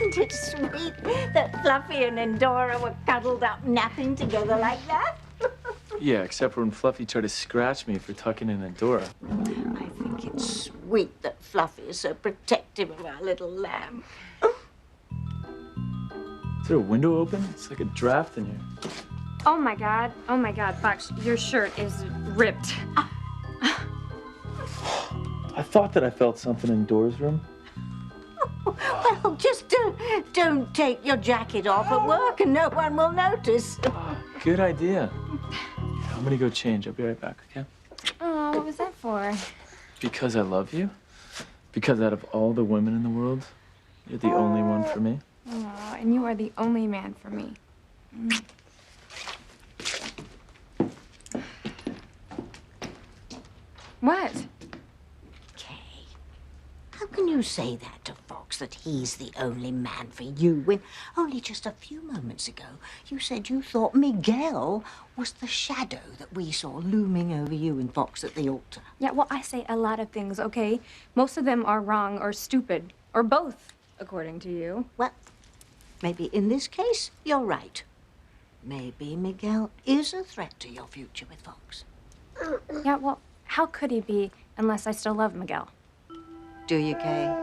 Isn't it sweet that Fluffy and Endora were cuddled up napping together like that? Yeah, except for when Fluffy tried to scratch me for tucking in Endora. I think it's sweet that Fluffy is so protective of our little lamb. Is there a window open? It's like a draft in here. Oh my God, Fox, your shirt is ripped. I thought that I felt something in Dora's room. Well, just don't take your jacket off at work and no one will notice. Good idea. I'm gonna go change. I'll be right back, okay? Oh, what was that for? Because I love you. Because out of all the women in the world, you're the only one for me. Oh, and you are the only man for me. What? Kay, how can you say that to Fox, that he's the only man for you, when only just a few moments ago you said you thought Miguel was the shadow that we saw looming over you and Fox at the altar? Yeah, well, I say a lot of things, okay? Most of them are wrong or stupid, or both, according to you. Well, maybe in this case, you're right. Maybe Miguel is a threat to your future with Fox. Yeah, well, how could he be unless I still love Miguel? Do you, Kay?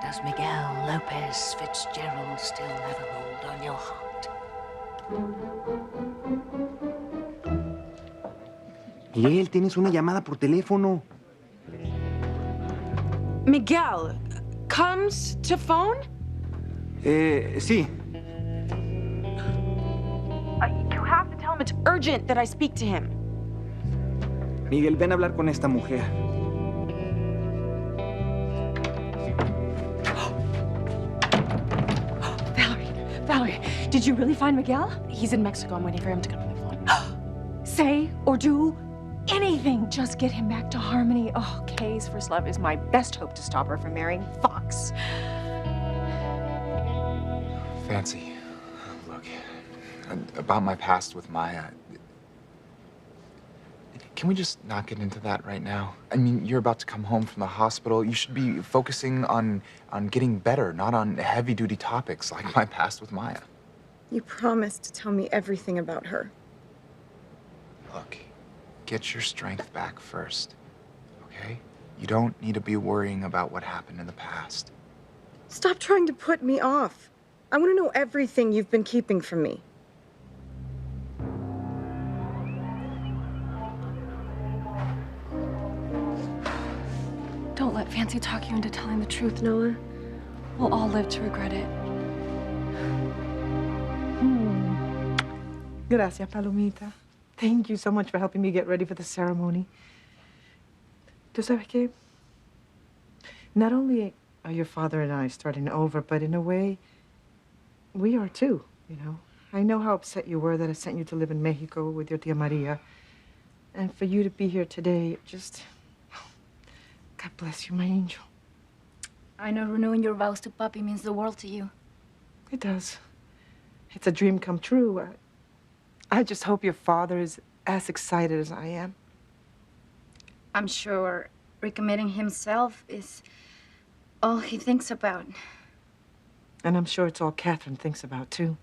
Does Miguel Lopez Fitzgerald still have a hold on your heart? Miguel, tienes una llamada por teléfono. Miguel comes to phone? Sí. You have to tell him it's urgent that I speak to him. Miguel, ven a hablar con esta mujer. Valerie, did you really find Miguel? He's in Mexico. I'm waiting for him to come to the phone. Say or do anything. Just get him back to Harmony. Oh, Kay's first love is my best hope to stop her from marrying Fox. Fancy, look, about my past with Maya. Can we just not get into that right now? I mean, you're about to come home from the hospital. You should be focusing on getting better, not on heavy-duty topics like my past with Maya. You promised to tell me everything about her. Look, get your strength back first, okay? You don't need to be worrying about what happened in the past. Stop trying to put me off. I want to know everything you've been keeping from me. Don't let Fancy talk you into telling the truth, Noah. We'll all live to regret it. Gracias, Palomita. Thank you so much for helping me get ready for the ceremony. ¿Tú sabes qué? Not only are your father and I starting over, but in a way, we are too, you know. I know how upset you were that I sent you to live in Mexico with your Tia Maria. And for you to be here today, just... God bless you, my angel. I know renewing your vows to Papi means the world to you. It does. It's a dream come true. I just hope your father is as excited as I am. I'm sure recommitting himself is all he thinks about. And I'm sure it's all Catherine thinks about, too.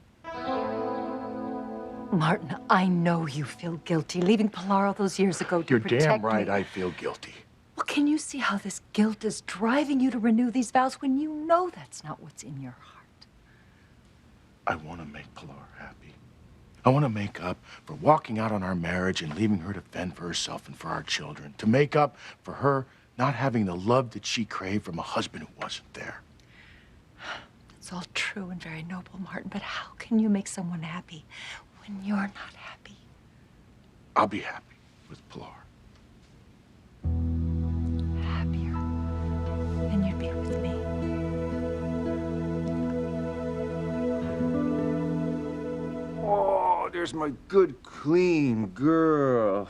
Martin, I know you feel guilty leaving Pilar all those years ago to protect me. You're damn right I feel guilty. Well, can you see how this guilt is driving you to renew these vows when you know that's not what's in your heart? I want to make Pilar happy. I want to make up for walking out on our marriage and leaving her to fend for herself and for our children. To make up for her not having the love that she craved from a husband who wasn't there. It's all true and very noble, Martin, but how can you make someone happy when you're not happy? I'll be happy with Pilar. Happier than you'd be with me. Oh, there's my good, clean girl.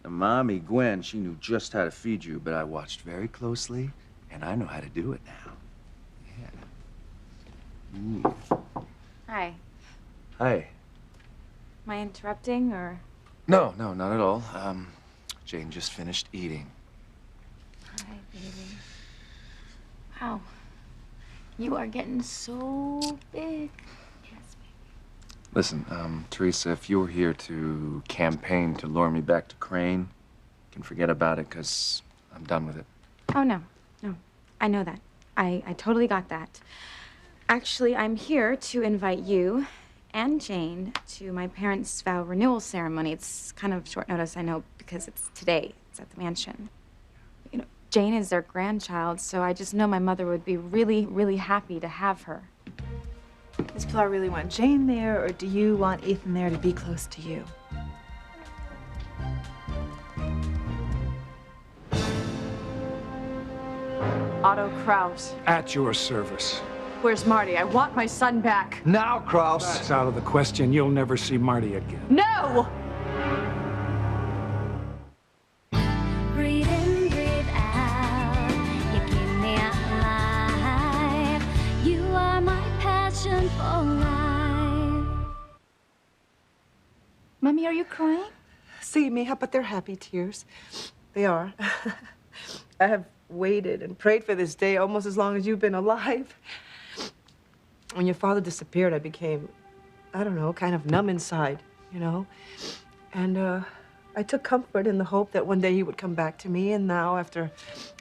Now, Mommy Gwen, she knew just how to feed you, but I watched very closely, and I know how to do it now. Yeah. Hi. Hi. Am I interrupting, or? No, not at all. Jane just finished eating. Hi, baby. Wow. You are getting so big. Listen, Teresa, if you're here to campaign to lure me back to Crane, you can forget about it, because I'm done with it. Oh, no. No. I know that. I totally got that. Actually, I'm here to invite you and Jane to my parents' vow renewal ceremony. It's kind of short notice, I know, because it's today. It's at the mansion. You know, Jane is their grandchild, so I just know my mother would be really, really happy to have her. Does Pilar really want Jane there, or do you want Ethan there to be close to you? Otto Kraus. At your service. Where's Marty? I want my son back. Now, Kraus. That's out of the question. You'll never see Marty again. No! Breathe in, breathe out. You keep me alive. You are my passion for life. Mommy, are you crying? See, mija, but they're happy tears. They are. I have waited and prayed for this day almost as long as you've been alive. When your father disappeared, I became, I don't know, kind of numb inside, you know? And I took comfort in the hope that one day he would come back to me, and now, after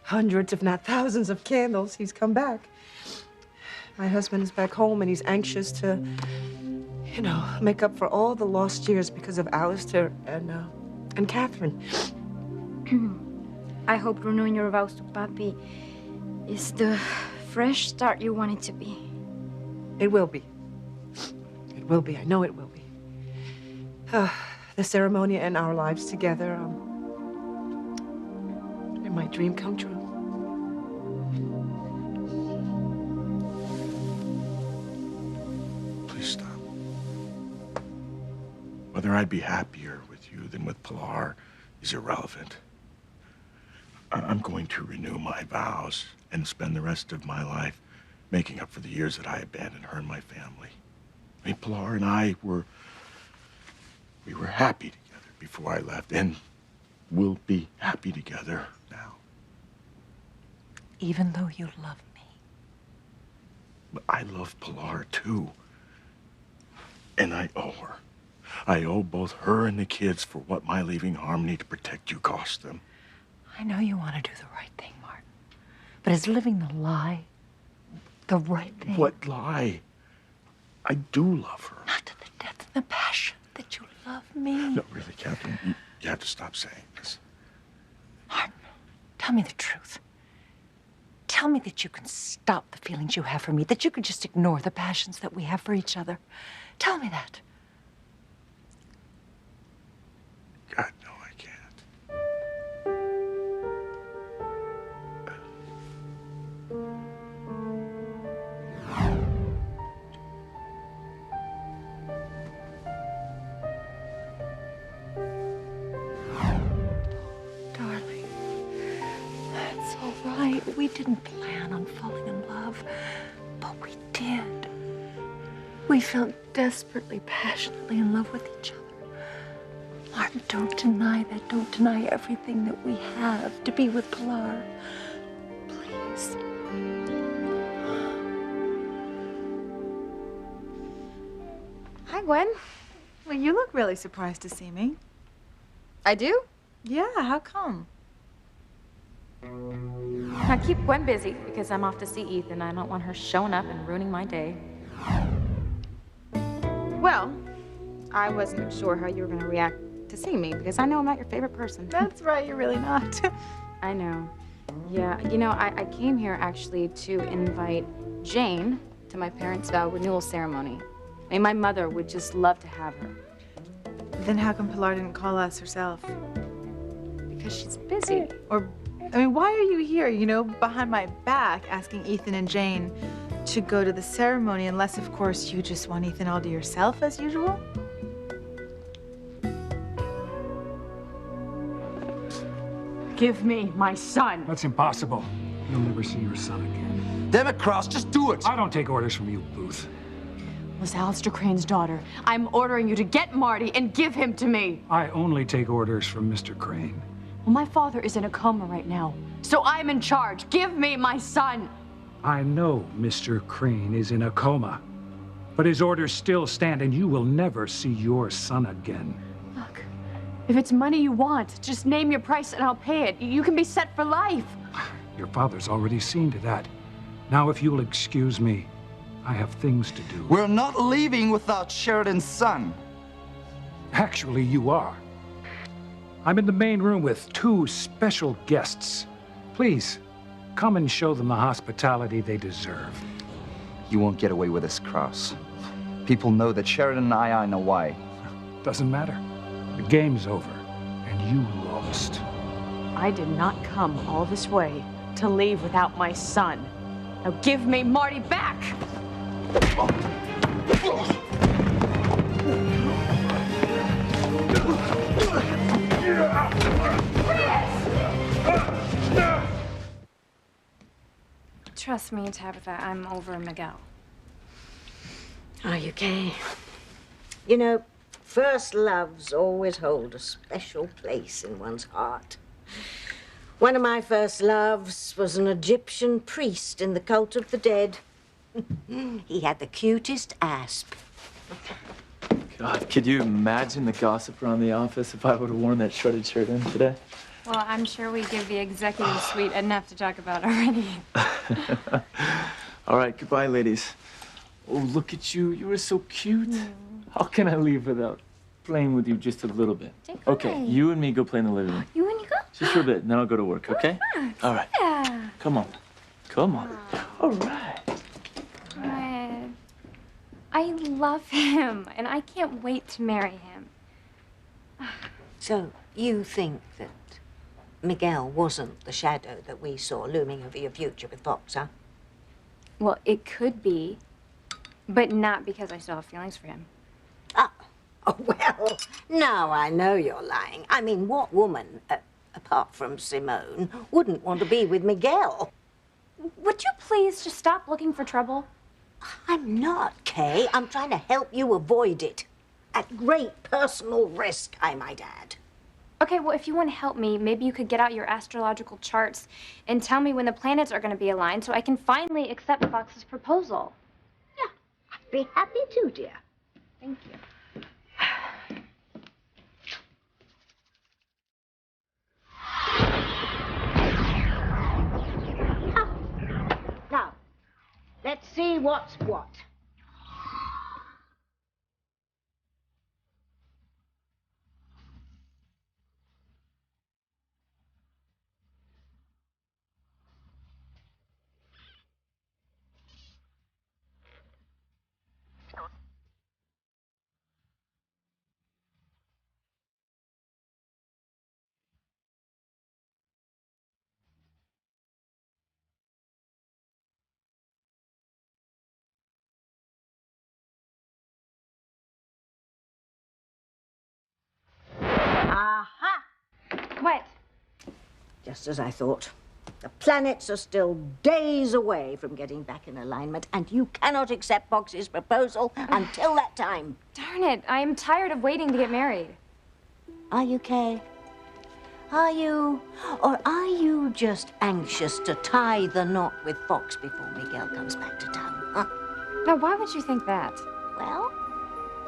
hundreds, if not thousands of candles, he's come back. My husband is back home, and he's anxious to, you know, make up for all the lost years because of Alistair and Catherine. I hope renewing your vows to Papi is the fresh start you want it to be. It will be. It will be. I know it will be. The ceremony and our lives together, it might dream come true. Please stop. Whether I'd be happier with you than with Pilar is irrelevant. I'm going to renew my vows and spend the rest of my life making up for the years that I abandoned her and my family. I mean, Pilar and I were happy together before I left, and we'll be happy together now. Even though you love me. But I love Pilar, too. And I owe her. I owe both her and the kids for what my leaving Harmony to protect you cost them. I know you want to do the right thing, Martin. But is living the lie the right thing? What lie? I do love her. Not to the depth and the passion that you love me. No, really, Catherine, you have to stop saying this. Martin, tell me the truth. Tell me that you can stop the feelings you have for me, that you can just ignore the passions that we have for each other. Tell me that. God, no, I can't. Darling, that's all right. We didn't plan on falling in love, but we did. We felt desperately, passionately in love with each other. Martin, don't deny that. Don't deny everything that we have to be with Pilar. Please. Hi, Gwen. Well, you look really surprised to see me. I do? Yeah, how come? I keep Gwen busy because I'm off to see Ethan. I don't want her showing up and ruining my day. Well, I wasn't sure how you were going to react to seeing me because I know I'm not your favorite person. That's right, you're really not. I know. Yeah, you know, I came here actually to invite Jane to my parents' vow renewal ceremony. I mean, my mother would just love to have her. Then how come Pilar didn't call us herself? Because she's busy. Or, I mean, why are you here, you know, behind my back, asking Ethan and Jane to go to the ceremony, unless, of course, you just want Ethan all to yourself, as usual? Give me my son. That's impossible. You'll never see your son again. Damn it, Kraus, just do it! I don't take orders from you, Booth. Was Alistair Crane's daughter. I'm ordering you to get Marty and give him to me. I only take orders from Mr. Crane. Well, my father is in a coma right now, so I'm in charge. Give me my son. I know Mr. Crane is in a coma, but his orders still stand, and you will never see your son again. Look, if it's money you want, just name your price and I'll pay it. You can be set for life. Your father's already seen to that. Now, if you'll excuse me, I have things to do. We're not leaving without Sheridan's son. Actually, you are. I'm in the main room with 2 special guests. Please, come and show them the hospitality they deserve. You won't get away with this, Krause. People know that Sheridan and I know why. Doesn't matter. The game's over, and you lost. I did not come all this way to leave without my son. Now give me Marty back! Trust me, Tabitha, I'm over Miguel. Are you, Kay? You know, first loves always hold a special place in one's heart. One of my first loves was an Egyptian priest in the cult of the dead. He had the cutest asp. God, could you imagine the gossip around the office if I would have worn that shredded shirt in today? Well, I'm sure we give the executive suite enough to talk about already. All right, goodbye, ladies. Oh, look at you. You were so cute. How can I leave without playing with you just a little bit? Okay, you and me go play in the living room. You and you go? Just for a bit, then I'll go to work, okay? All right. Yeah. Come on. Come on. All right. I love him, and I can't wait to marry him. So, you think that Miguel wasn't the shadow that we saw looming over your future with Fox, huh? Well, it could be, but not because I still have feelings for him. Oh, well, now I know you're lying. I mean, what woman, apart from Simone, wouldn't want to be with Miguel? Would you please just stop looking for trouble? I'm not, Kay. I'm trying to help you avoid it. At great personal risk, I might add. Okay, well, if you want to help me, maybe you could get out your astrological charts and tell me when the planets are going to be aligned so I can finally accept Fox's proposal. Yeah, I'd be happy to, dear. Thank you. Now, let's see what's what. Aha! What? Just as I thought. The planets are still days away from getting back in alignment, and you cannot accept Fox's proposal until that time. Darn it, I am tired of waiting to get married. Are you, Kay? Are you? Or are you just anxious to tie the knot with Fox before Miguel comes back to town, huh? Now, why would you think that? Well,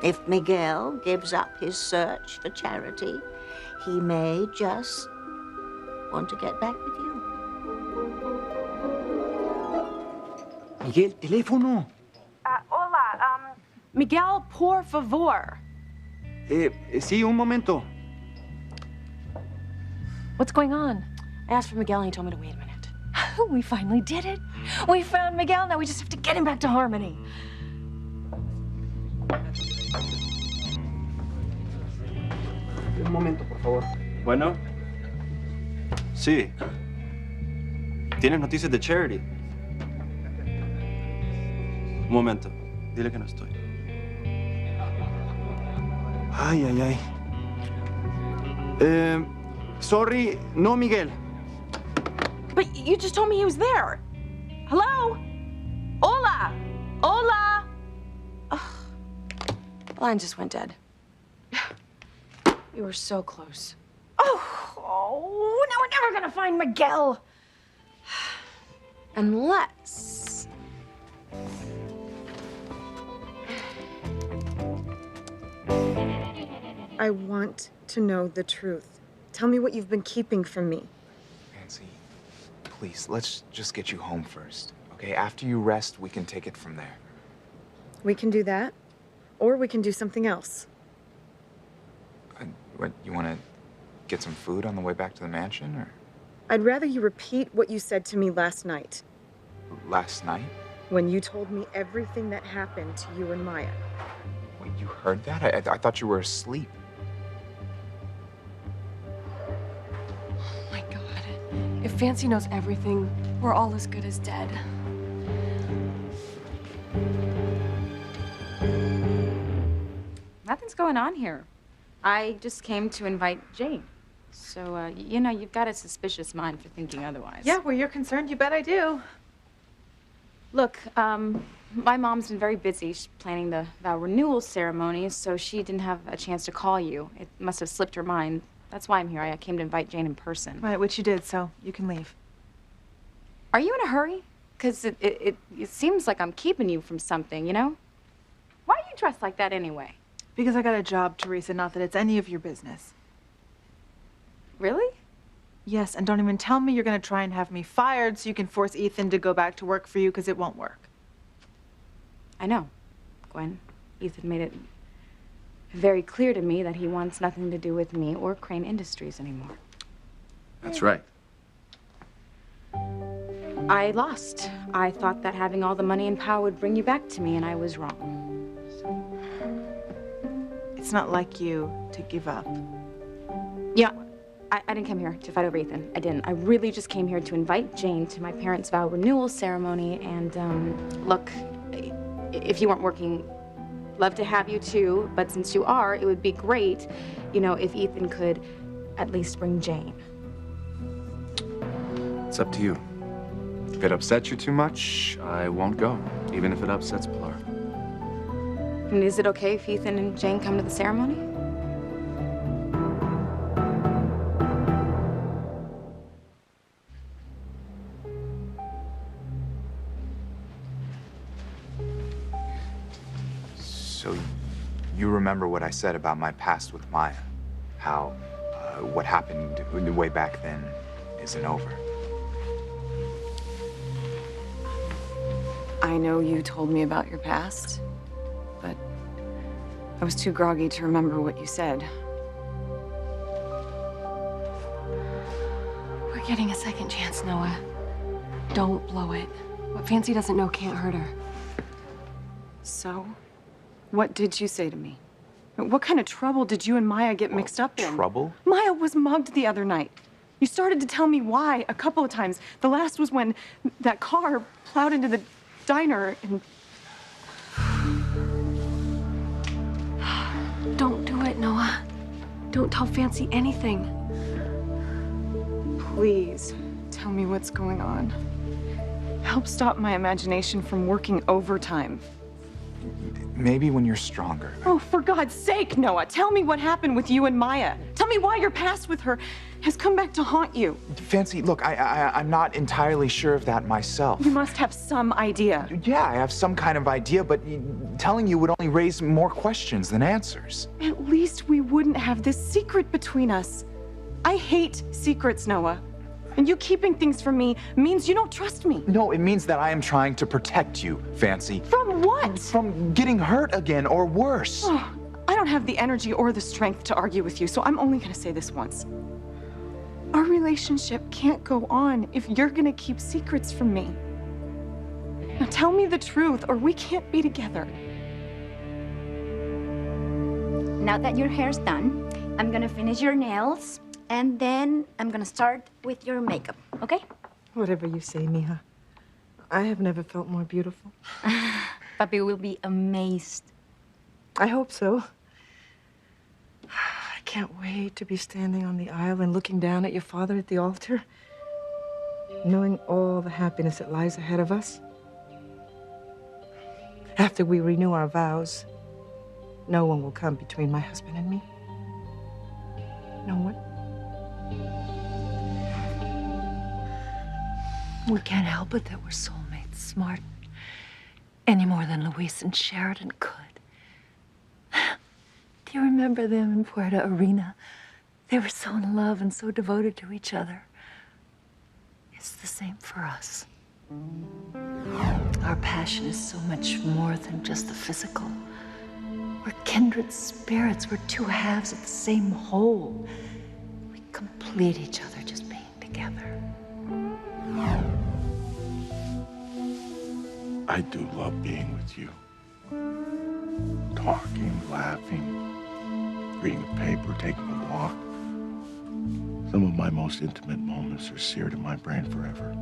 if Miguel gives up his search for charity, he may just want to get back with you. Miguel, teléfono. Hola, Miguel, por favor. Sí, un momento. What's going on? I asked for Miguel and he told me to wait a minute. We finally did it. We found Miguel. Now we just have to get him back to Harmony. Un momento, por favor. Bueno. Sí. ¿Tienes noticias de Charity? Un momento. Dile que no estoy. Ay, ay, ay. Sorry, no, Miguel. But you just told me he was there. Hello? Hola? Hola? Ugh. Line just went dead. We were so close. Oh, now we're never gonna find Miguel. Unless... I want to know the truth. Tell me what you've been keeping from me. Fancy, please, let's just get you home first, okay? After you rest, we can take it from there. We can do that, or we can do something else. What, you want to get some food on the way back to the mansion, or? I'd rather you repeat what you said to me last night. Last night? When you told me everything that happened to you and Maya. Wait, you heard that? I thought you were asleep. Oh my God. If Fancy knows everything, we're all as good as dead. Nothing's going on here. I just came to invite Jane. So, you know, you've got a suspicious mind for thinking otherwise. Yeah, where you're concerned, you bet I do. Look, my mom's been very busy planning the vow renewal ceremony, so she didn't have a chance to call you. It must have slipped her mind. That's why I'm here. I came to invite Jane in person. Right, which you did, so you can leave. Are you in a hurry? Because it seems like I'm keeping you from something, you know? Why are you dressed like that anyway? Because I got a job, Teresa, not that it's any of your business. Really? Yes, and don't even tell me you're gonna try and have me fired so you can force Ethan to go back to work for you, because it won't work. I know, Gwen. Ethan made it very clear to me that he wants nothing to do with me or Crane Industries anymore. That's right. I lost. I thought that having all the money and power would bring you back to me, and I was wrong. It's not like you to give up. Yeah, I didn't come here to fight over Ethan. I didn't. I really just came here to invite Jane to my parents' vow renewal ceremony, and look, if you weren't working, love to have you too, but since you are, it would be great, you know, if Ethan could at least bring Jane. It's up to you. If it upsets you too much, I won't go, even if it upsets Pilar. And is it okay if Ethan and Jane come to the ceremony? So, you remember what I said about my past with Maya? How what happened way back then isn't over. I know you told me about your past, but I was too groggy to remember what you said. We're getting a second chance, Noah. Don't blow it. What Fancy doesn't know can't hurt her. So, what did you say to me? What kind of trouble did you and Maya get mixed up in? Trouble? Maya was mugged the other night. You started to tell me why a couple of times. The last was when that car plowed into the diner and... Don't do it, Noah. Don't tell Fancy anything. Please, tell me what's going on. Help stop my imagination from working overtime. Maybe when you're stronger. Oh, for God's sake, Noah, tell me what happened with you and Maya. Tell me why your past with her has come back to haunt you. Fancy, look, I'm not entirely sure of that myself. You must have some idea. Yeah, I have some kind of idea, but telling you would only raise more questions than answers. At least we wouldn't have this secret between us. I hate secrets, Noah. And you keeping things from me means you don't trust me. No, it means that I am trying to protect you, Fancy. From what? From getting hurt again, or worse. Oh, I don't have the energy or the strength to argue with you, so I'm only gonna say this once. Our relationship can't go on if you're gonna keep secrets from me. Now tell me the truth, or we can't be together. Now that your hair's done, I'm gonna finish your nails, and then I'm gonna start with your makeup, okay? Whatever you say, mija. I have never felt more beautiful. Papi will be amazed. I hope so. I can't wait to be standing on the aisle and looking down at your father at the altar, knowing all the happiness that lies ahead of us. After we renew our vows, no one will come between my husband and me. No one. We can't help it that we're soulmates, Martin. Any more than Luis and Sheridan could. Do you remember them in Puerto Arena? They were so in love and so devoted to each other. It's the same for us. Our passion is so much more than just the physical. We're kindred spirits. We're two halves of the same whole. We complete each other just being together. I do love being with you. Talking, laughing, reading a paper, taking a walk. Some of my most intimate moments are seared in my brain forever.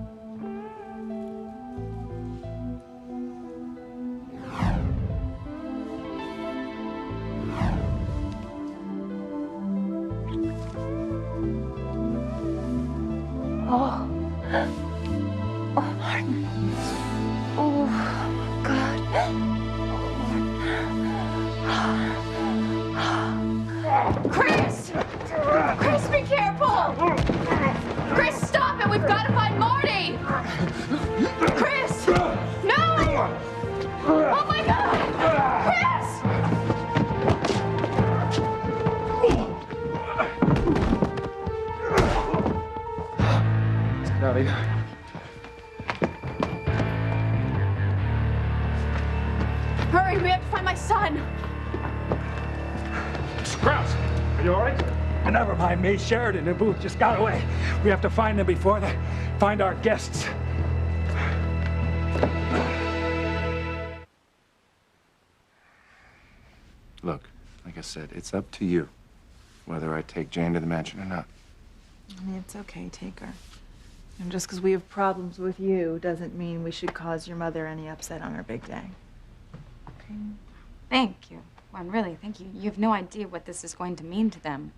Oh. Oh, Martin. Oh, God. Chris! Chris, be careful! Chris, stop it! We've got to find Marty! Chris! No! Oh my God! Chris! Get out of here. Hurry, we have to find my son! Krause, are you all right? Never mind me. Sheridan and Booth just got away. We have to find them before they find our guests. Look, like I said, it's up to you whether I take Jane to the mansion or not. I mean, it's okay, take her. And just because we have problems with you doesn't mean we should cause your mother any upset on her big day. Okay? Thank you. Juan, really, thank you. You have no idea what this is going to mean to them.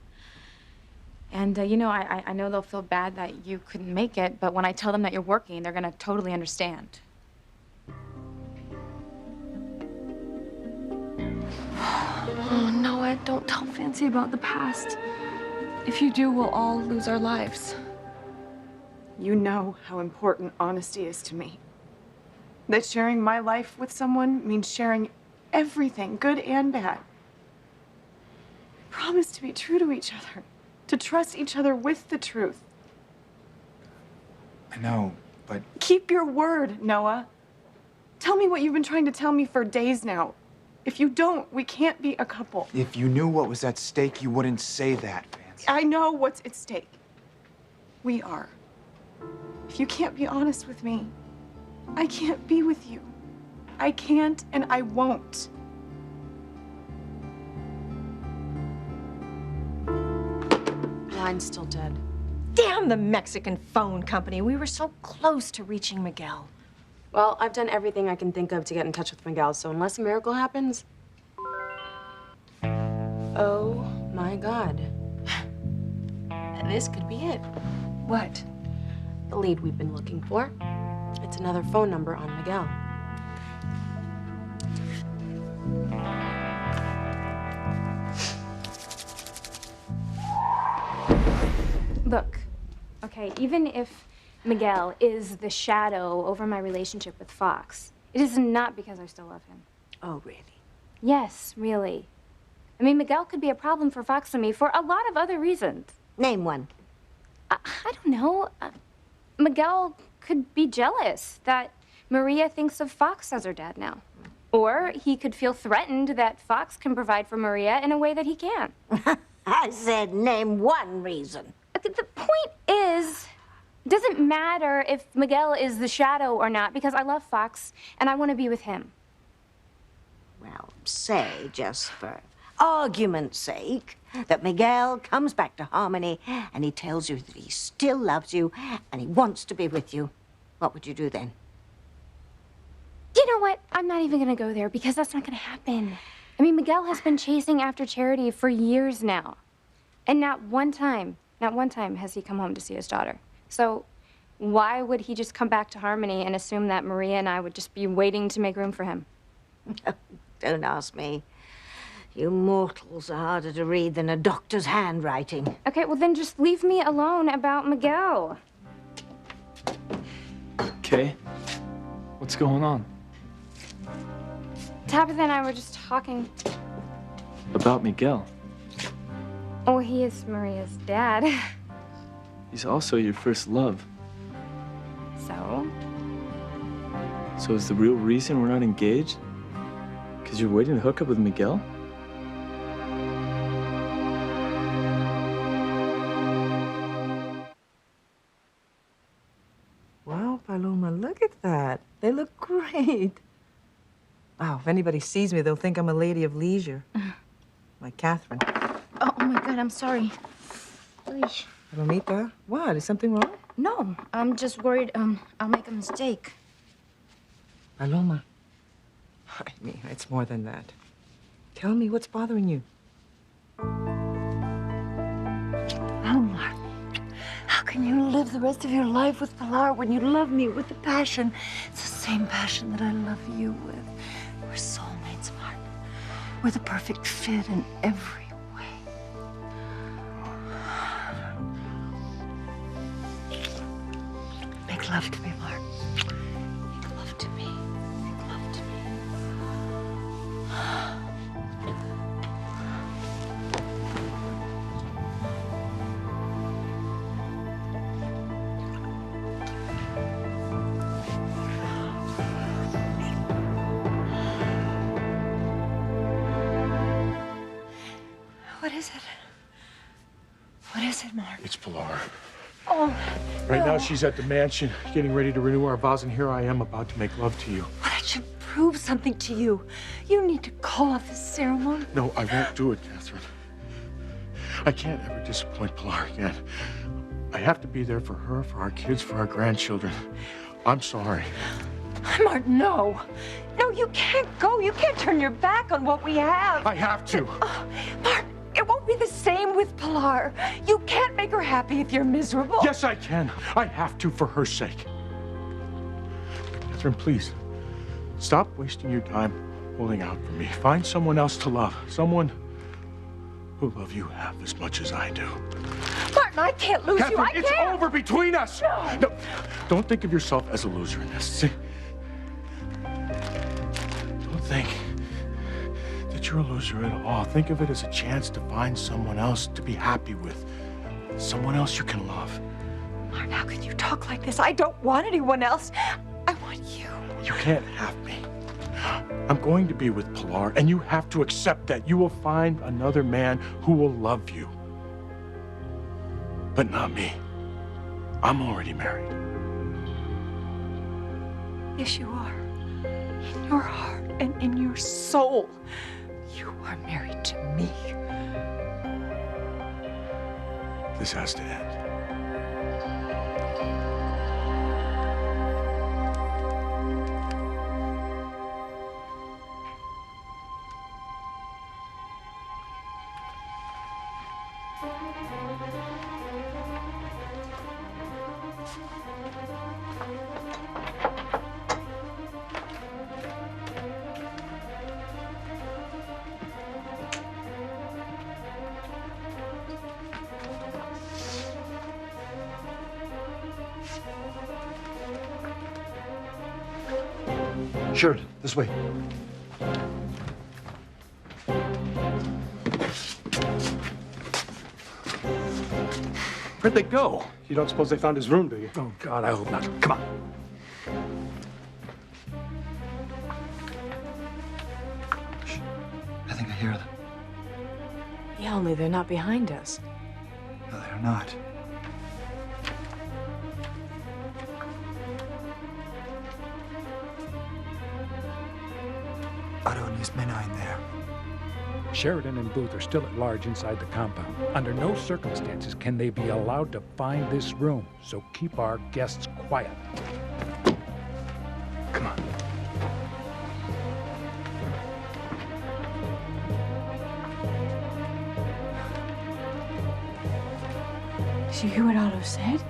And, you know, I know they'll feel bad that you couldn't make it, but when I tell them that you're working, they're going to totally understand. Oh, no, Ed, don't tell Fancy about the past. If you do, we'll all lose our lives. You know how important honesty is to me. That sharing my life with someone means sharing everything, good and bad. Promise to be true to each other, to trust each other with the truth. I know, but... Keep your word, Noah. Tell me what you've been trying to tell me for days now. If you don't, we can't be a couple. If you knew what was at stake, you wouldn't say that, Fancy. I know what's at stake. We are. If you can't be honest with me, I can't be with you. I can't and I won't. Line's still dead. Damn the Mexican phone company. We were so close to reaching Miguel. Well, I've done everything I can think of to get in touch with Miguel, so unless a miracle happens... Oh, my God. This could be it. What? The lead we've been looking for. It's another phone number on Miguel. Look, okay, even if Miguel is the shadow over my relationship with Fox, it is not because I still love him. Oh, really? Yes, really. I mean, Miguel could be a problem for Fox and me for a lot of other reasons. Name one. I don't know. Miguel could be jealous that Maria thinks of Fox as her dad now. Or he could feel threatened that Fox can provide for Maria in a way that he can't. I said name one reason. The point is, it doesn't matter if Miguel is the shadow or not, because I love Fox and I want to be with him. Well, say, just for argument's sake, that Miguel comes back to Harmony and he tells you that he still loves you and he wants to be with you. What would you do then? You know what? I'm not even going to go there because that's not going to happen. I mean, Miguel has been chasing after Charity for years now. And not one time has he come home to see his daughter. So why would he just come back to Harmony and assume that Maria and I would just be waiting to make room for him? Don't ask me. You mortals are harder to read than a doctor's handwriting. Okay, well then just leave me alone about Miguel. okay? What's going on? Tabitha and I were just talking. About Miguel. Oh, he is Maria's dad. He's also your first love. So? So is the real reason we're not engaged? Because you're waiting to hook up with Miguel? Wow, Paloma, look at that. They look great. Wow, if anybody sees me, they'll think I'm a lady of leisure. Like Catherine. Oh my God, I'm sorry. Palomita, what? Is something wrong? No, I'm just worried I'll make a mistake. Paloma. I mean, it's more than that. Tell me what's bothering you. Omar, how can you live the rest of your life with Pilar when you love me with the passion? It's the same passion that I love you with. We're soulmates, Mark. We're the perfect fit in every way. Make love to me, Mark. Make love to me. Make love to me. What is it? What is it, Mark? It's Pilar. Oh, Right no. now, she's at the mansion, getting ready to renew our vows, and here I am about to make love to you. But I should prove something to you. You need to call off this ceremony. No, I won't do it, Catherine. I can't ever disappoint Pilar again. I have to be there for her, for our kids, for our grandchildren. I'm sorry. Mark, no. No, you can't go. You can't turn your back on what we have. I have to. Mark, it won't be the same with Pilar. You can't make her happy if you're miserable. Yes, I can. I have to for her sake. Catherine, please, stop wasting your time holding out for me. Find someone else to love. Someone who loves you half as much as I do. Martin, I can't lose Catherine, you. I it's can't. over between us. No, don't think of yourself as a loser in this. See? Don't think that you're a loser at all. Think of it as a chance to find someone else to be happy with. Someone else you can love. Martin, how can you talk like this? I don't want anyone else. I want you. You can't have me. I'm going to be with Pilar, and you have to accept that. You will find another man who will love you. But not me. I'm already married. Yes, you are. In your heart and in your soul, you are married to me. This has to end. Sheridan, this way. Where'd they go? You don't suppose they found his room, do you? Oh, God, I hope not. Come on. I think I hear them. Yeah, only they're not behind us. No, they're not. Otto and his men are in there. Sheridan and Booth are still at large inside the compound. Under no circumstances can they be allowed to find this room, so keep our guests quiet. Come on. Did you hear what Otto said?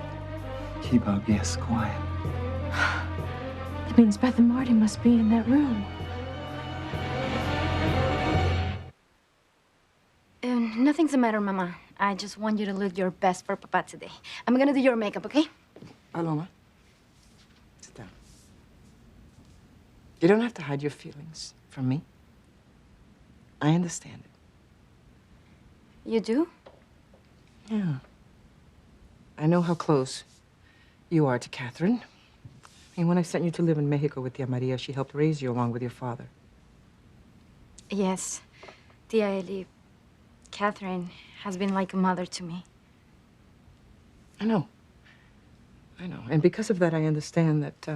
Keep our guests quiet. That means Beth and Marty must be in that room. Nothing's the matter, Mama. I just want you to look your best for Papa today. I'm gonna do your makeup, okay? Paloma, sit down. You don't have to hide your feelings from me. I understand it. You do? Yeah. I know how close you are to Catherine. I mean, when I sent you to live in Mexico with Tia Maria, she helped raise you along with your father. Yes. Tia Eli, Catherine has been like a mother to me. I know. I know. And because of that, I understand that,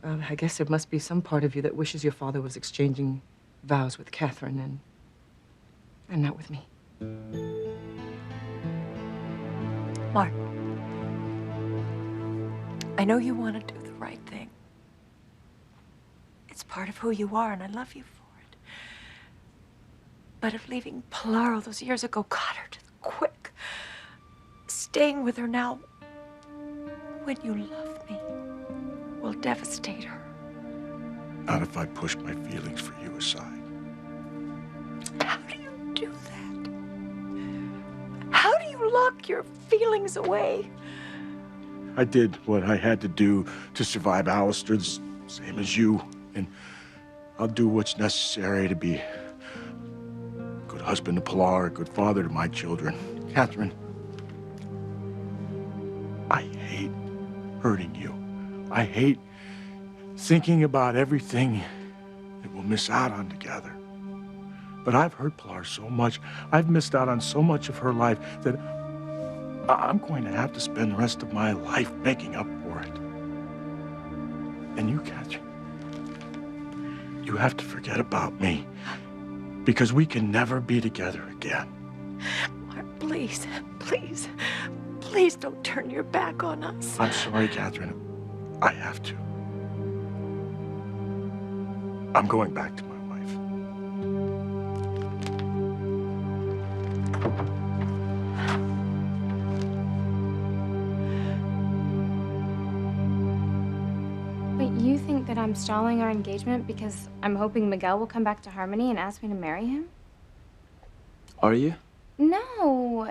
well, I guess there must be some part of you that wishes your father was exchanging vows with Catherine and not with me. Mark, I know you want to do the right thing. It's part of who you are, and I love you for it. But if leaving Pilar all those years ago got her to the quick, staying with her now, when you love me, will devastate her. Not if I push my feelings for you aside. How do you do that? How do you lock your feelings away? I did what I had to do to survive Alistair, the same as you. And I'll do what's necessary to be a good husband to Pilar, a good father to my children. Catherine, I hate hurting you. I hate thinking about everything that we'll miss out on together. But I've hurt Pilar so much, I've missed out on so much of her life that I'm going to have to spend the rest of my life making up for it. And you, Catherine, you have to forget about me, because we can never be together again. Mark, please, please, please don't turn your back on us. I'm sorry, Catherine. I have to. I'm going back to my wife. But you think that I'm stalling our engagement because I'm hoping Miguel will come back to Harmony and ask me to marry him? Are you? No,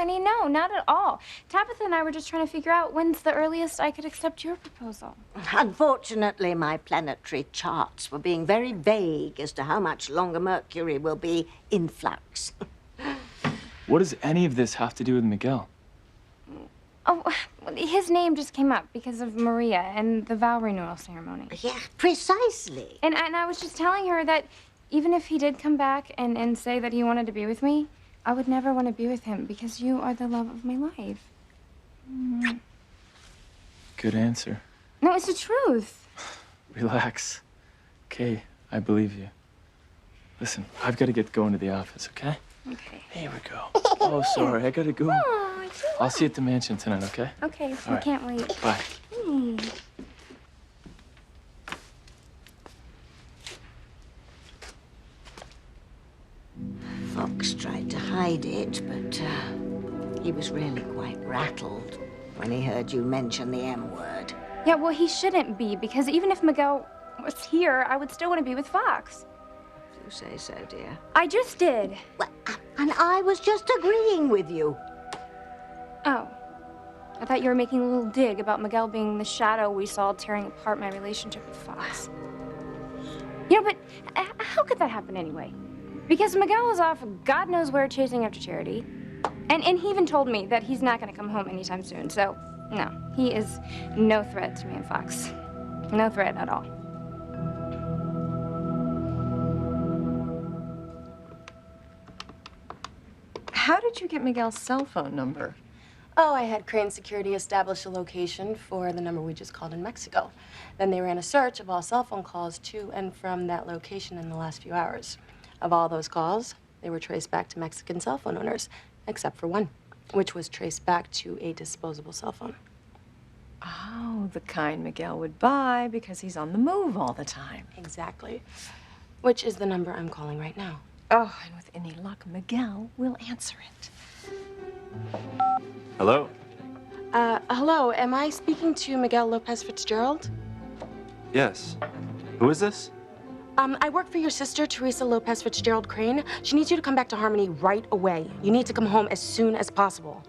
honey, no, not at all. Tabitha and I were just trying to figure out when's the earliest I could accept your proposal. Unfortunately, my planetary charts were being very vague as to how much longer Mercury will be in flux. What does any of this have to do with Miguel? Oh, his name just came up because of Maria and the vow renewal ceremony. Yeah, precisely. And I was just telling her that even if he did come back and say that he wanted to be with me, I would never want to be with him because you are the love of my life. Good answer. No, it's the truth. Relax. Okay, I believe you. Listen, I've got to get going to the office, okay? Okay. Here we go. Oh, sorry, I gotta go. Oh, I'll see you at the mansion tonight, okay? okay, All I right. can't wait. Bye. Hmm. Fox tried to hide it, but he was really quite rattled when he heard you mention the M word. Yeah, well, he shouldn't be because even if Miguel was here, I would still want to be with Fox. You say so, dear. I just did. Well, and I was just agreeing with you. Oh. I thought you were making a little dig about Miguel being the shadow we saw tearing apart my relationship with Fox. You know, but how could that happen anyway? Because Miguel was off God knows where chasing after Charity. And he even told me that he's not going to come home anytime soon. So, no, he is no threat to me and Fox. No threat at all. How did you get Miguel's cell phone number? Oh, I had Crane Security establish a location for the number we just called in Mexico. Then they ran a search of all cell phone calls to and from that location in the last few hours. Of all those calls, they were traced back to Mexican cell phone owners, except for one, which was traced back to a disposable cell phone. Oh, the kind Miguel would buy because he's on the move all the time. Exactly. Which is the number I'm calling right now. Oh, and with any luck, Miguel will answer it. Hello? Hello, am I speaking to Miguel Lopez Fitzgerald? Yes. Who is this? I work for your sister, Teresa Lopez Fitzgerald Crane. She needs you to come back to Harmony right away. You need to come home as soon as possible.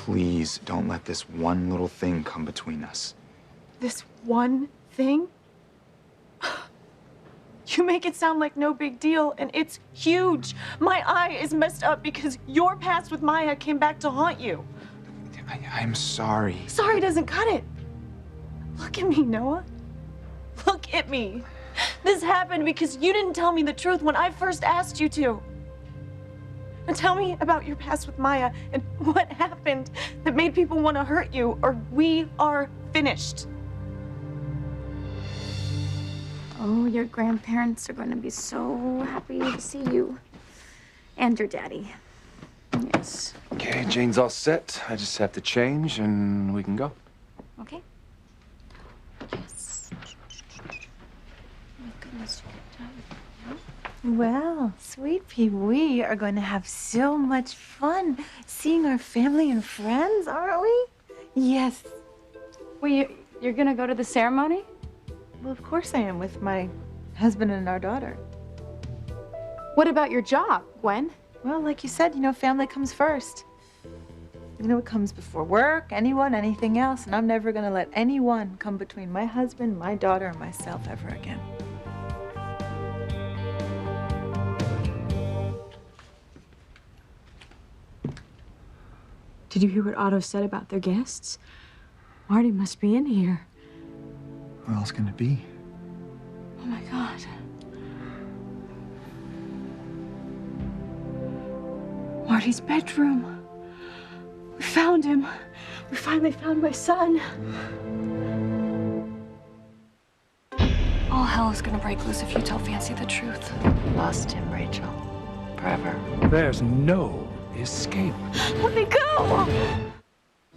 Please don't let this one little thing come between us. This one thing? You make it sound like no big deal, and it's huge. My eye is messed up because your past with Maya came back to haunt you. I'm sorry. Sorry doesn't cut it. Look at me, Noah. Look at me. This happened because you didn't tell me the truth when I first asked you to. Now tell me about your past with Maya and what happened that made people want to hurt you, or we are finished. Oh, your grandparents are going to be so happy to see you. And your daddy. Yes. Okay, Jane's all set. I just have to change and we can go. Okay. Yes. My goodness. Well, sweet pea, we are going to have so much fun seeing our family and friends, aren't we? Yes. Well, you're going to go to the ceremony? Well, of course I am, with my husband and our daughter. What about your job, Gwen? Well, like you said, family comes first. It comes before work, anyone, anything else, and I'm never going to let anyone come between my husband, my daughter, and myself ever again. Did you hear what Otto said about their guests? Marty must be in here. Who else can it be? Oh my God. Marty's bedroom. We found him. We finally found my son. All hell is gonna break loose if you tell Fancy the truth. Lost him, Rachel. Forever. There's no escape. Let me go!